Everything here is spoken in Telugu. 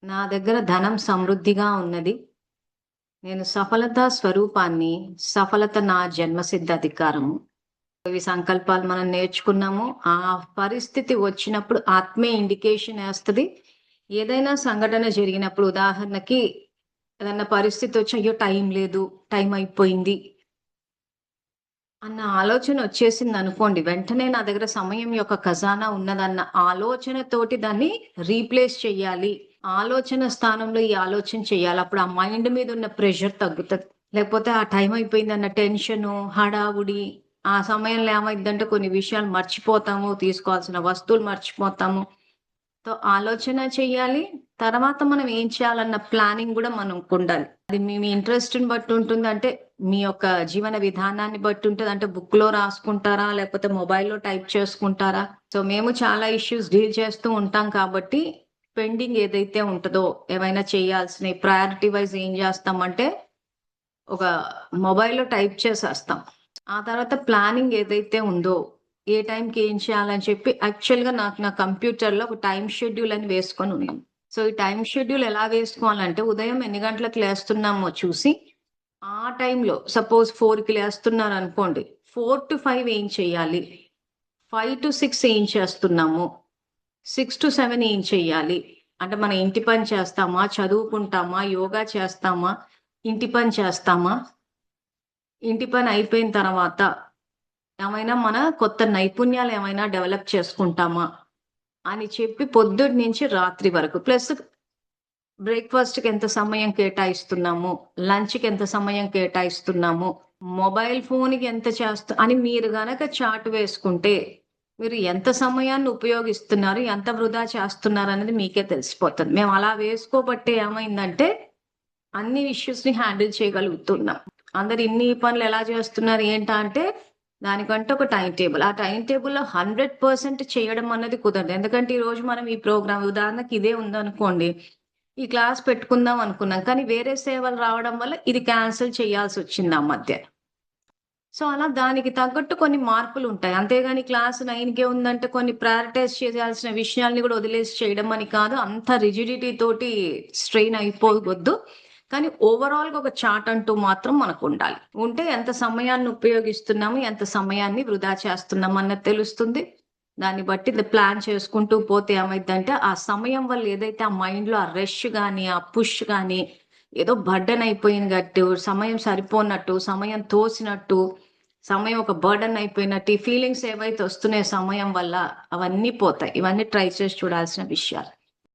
నా దగ్గర ధనం సమృద్ధిగా ఉన్నది. నేను సఫలతా స్వరూపాన్ని. సఫలత నా జన్మసిద్ధ అధికారము. ఇవి సంకల్పాలు మనం నేర్చుకున్నాము. ఆ పరిస్థితి వచ్చినప్పుడు ఆత్మే ఇండికేషన్ ఏస్తది. ఏదైనా సంఘటన జరిగినప్పుడు ఉదాహరణకి ఏదన్నా పరిస్థితి వచ్చి అయ్యో! టైం లేదు, టైం అయిపోయింది అన్న ఆలోచన వచ్చేసిందనుకోండి. వెంటనే నా దగ్గర సమయం యొక్క ఖజానా ఉన్నదన్న ఆలోచనతోటి దాన్ని రీప్లేస్ చెయ్యాలి. ఆలోచన స్థానంలో ఈ ఆలోచన చేయాలి. అప్పుడు ఆ మైండ్ మీద ఉన్న ప్రెషర్ తగ్గుతది. లేకపోతే ఆ టైం అయిపోయిందన్న టెన్షను, హడావుడి, ఆ సమయంలో ఏమైద్దంటే కొన్ని విషయాలు మర్చిపోతాము. తీసుకోవాల్సిన వస్తువులు మర్చిపోతాము. ఆలోచన చెయ్యాలి. తర్వాత మనం ఏం చేయాలన్న ప్లానింగ్ గూడా మనకుండాలి. అది మీ మీ ఇంట్రెస్ట్‌ని బట్టి ఉంటుంది. అంటే మీ యొక్క జీవన విధానాన్ని బట్టి ఉంటది. అంటే బుక్‌లో రాసుకుంటారా? లేకపోతే మొబైల్‌లో టైప్ చేసుకుంటారా? మేము చాలా ఇష్యూస్ డీల్ చేస్తూ ఉంటాం కాబట్టి, పెండింగ్ ఏదైతే ఉంటదో, ఏవైనా చేయాల్సినయి ప్రయారిటీ వైస్ ఏం జేస్తామంటే, ఒక మొబైల్‌లో టైప్ చేసేస్తాం. ఆ తర్వాత ప్లానింగ్ ఏదైతే ఉందో, ఏ టైంకి ఏం చేయాలని చెప్పి యాక్చువల్‌గా నాకు నా కంప్యూటర్‌లో ఒక టైమ్ షెడ్యూల్ అని వేసుకొనున్నాను. ఈ టైమ్ షెడ్యూల్ ఎలా వేసుకోవాలంటే, ఉదయం ఎన్ని గంటలకు లేస్తున్నామో చూసి, ఆ టైంలో సపోజ్ 4కి లేస్తున్నారనుకోండి. 4-5 ఏం చేయాలి? 5-6 ఏం చేస్తున్నాము? 6-7 ఏం చెయ్యాలి? అంటే మన ఇంటి పని చేస్తామా? చదువుకుంటామా? యోగా చేస్తామా? ఇంటి పని చేస్తామా? ఇంటి పని అయిపోయిన తర్వాత ఏమైనా మన కొత్త నైపుణ్యాలు ఏమైనా డెవలప్ చేసుకుంటామా? అని చెప్పి పొద్దుటి నుంచి రాత్రి వరకు. ప్లస్ బ్రేక్‌ఫాస్ట్‌కి ఎంత సమయం కేటాయిస్తున్నాము? లంచ్‌కి ఎంత సమయం కేటాయిస్తున్నాము? మొబైల్ ఫోన్‌కి ఎంత అని మీరు గనక చార్ట్ వేసుకుంటే, మీరు ఎంత సమయాన్ని ఉపయోగిస్తున్నారు? ఎంత వృధా చేస్తున్నారనేది మీకే తెలిసిపోతది. మేము అలా వేసుకోబట్టే ఏమైందంటే, అన్ని ఇష్యూస్‌ని హ్యాండిల్ చేయగలుగుతున్నాం. అందరు ఇన్ని పనులు ఎలా చేస్తున్నారు ఏంటా అంటే, దానికంటే ఒక టైమ్ టేబుల్. ఆ టైమ్ టేబుల్‌లో 100% చేయడం అన్నది కుదరదు. ఎందుకంటే ఈరోజు మనం ఈ ప్రోగ్రామ్ ఉదాహరణకి ఇదే ఉందనుకోండి. ఈ క్లాస్ పెట్టుకుందాం అనుకున్నాం. కానీ వేరే సేవలు రావడం వల్ల ఇది క్యాన్సెల్ చేయాల్సొచ్చింది ఆ మధ్య. అలా దానికి తగ్గట్టు కొన్ని మార్పులుంటాయి. అంతేగాని క్లాస్ 9కే ఉందంటే కొన్ని ప్రయారిటైజ్ చేయాల్సిన విషయాల్ని గూడా వదిలేసి చేయడం అని కాదు. అంత రిజిడిటీ తోటి స్ట్రెయిన్ అయిపోవద్దు. కానీ ఓవరాల్‌గా ఒక చార్ట్ అంటూ మాత్రం మనకుండాలి. ఉంటే ఎంత సమయాన్ని ఉపయోగిస్తున్నాము, ఎంత సమయాన్ని వృధా చేస్తున్నాం అన్నది తెలుస్తుంది. దాన్ని బట్టి ప్లాన్ చేసుకుంటూ పోతే ఏమైద్దంటే, ఆ సమయం వల్ల ఏదైతే ఆ మైండ్‌లో ఆ రష్ గాని, ఆ పుష్ గాని, ఏదో బర్డెన్ అయిపోయినట్టు, సమయం సరిపోనట్టు, సమయం తోసినట్టు, సమయం ఒక బర్డెన్ అయిపోయినట్టు, ఈ ఫీలింగ్స్ ఏవైతే వస్తున్నాయో సమయం వల్ల అవన్నీ పోతాయి. ఇవన్నీ ట్రై చేసి చూడాల్సిన విషయాలు.